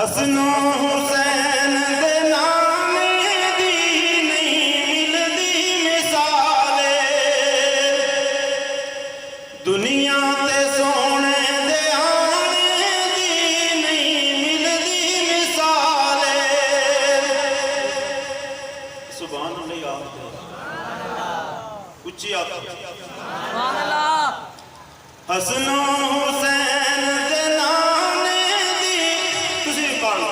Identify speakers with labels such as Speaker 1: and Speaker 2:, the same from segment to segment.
Speaker 1: हसनो हुसैन दे नामे दी नहीं मिलदी मिसाले, दुनिया ते सोने दे आने दी नहीं मिलदी मिसाले। सुभान अल्लाह, उच्ची आवाज़ सुभान अल्लाह। हसनो हुसैन दे नाने दी, तुसीं भी पढ़ लो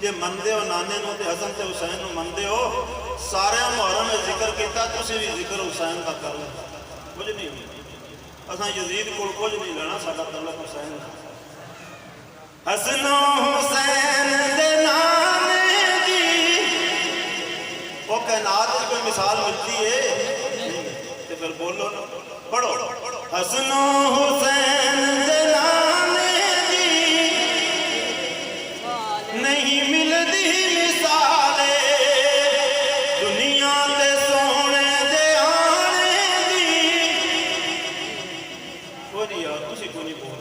Speaker 1: जे मनदे हो नाने नूं ते हसन ते हुसैन नूं मनदे हो। सारे मुहर्रम में जिक्र किया, तुसीं भी जिक्र हुसैन का करो। कुछ नहीं असां यजीद कोल कुछ नहीं लेना, साडा तल्लुक हुसैन। हसनो हुसैन दे नाने दी, वो कायनात की कोई मिसाल मिलती है तो फिर बोलो ना, पढ़ो। हसनो हुसैन दे नाने दी नहीं मिलदी मिसाले, दुनिया ते सोने दे आने दी। कोई नहीं यार, तुसी कोई नहीं बोल,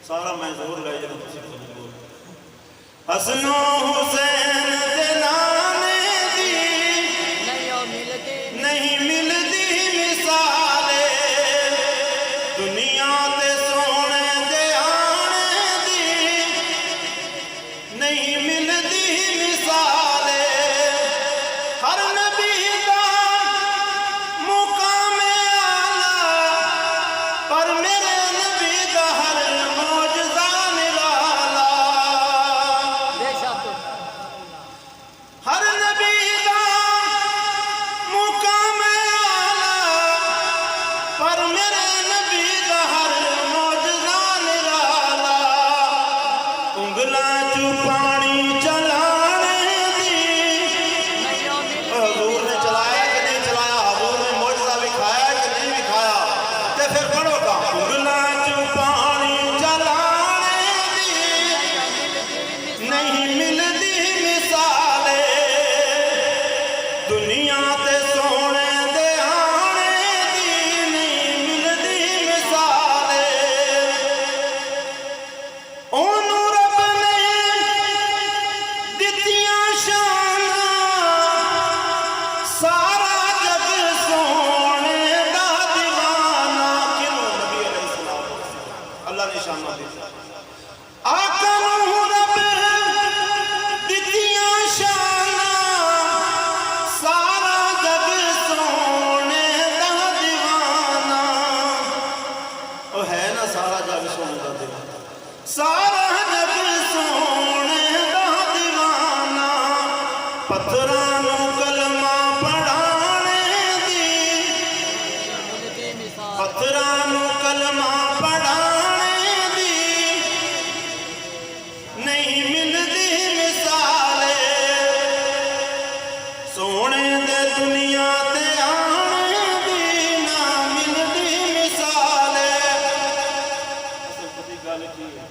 Speaker 1: सारा मैं जोर लै जाना, तुसी कोई नहीं बोल। हसनो हुसैन दे नाने दी नहीं मिलदी मिसाले, दुनिया ते सोने दे आने दी नहीं मिलदी मिसाले। हर नबी दा मुकाम आला, पर मेरे नबी दा हर मौजज़ा निराला। हर नबी दा मुकाम आला, पर मेरे नबी दा हर मौजज़ा निराला। उंगलां चू पानी चलाने दी, हजूर ने चलाया कि नहीं चलाया, हजूर ने मौजज़ा विखाया कि नहीं विखाया, ते फिर पढ़ो का। उंगलां चू पानी चलाने दी नहीं मिलदी मिसाले, दुनिया ते सोने दे आने दी नहीं मिलदी मिसाले। ओनू रब ने दित्तियां शानां, सारा जग सोने दा दीवाना। क्यों नबी अलैहिस्सलाम अल्लाह ने शानां दी, आका नूं रब दित्तियां शानां, सारा जग सोने दा दीवाना। ओ है ना सारा जग सोने दा दीवाना, सारा जग सोने दा दीवाना। पत्थरां नूं कलमा पढ़ाने दी, पत्थरां नूं कलमा पढ़ाने दी नहीं मिलदी मिसाले, सोने दे दुनिया ते आने दी ना मिलदी मिसाले। असल गल की है,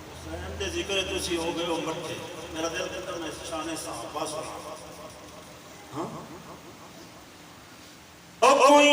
Speaker 1: हुसैन दे जिक्र तुसी हो गए हो मट्ठे, मेरा दिल कहता मैं शाने साहब बस। हाँ ओ कोई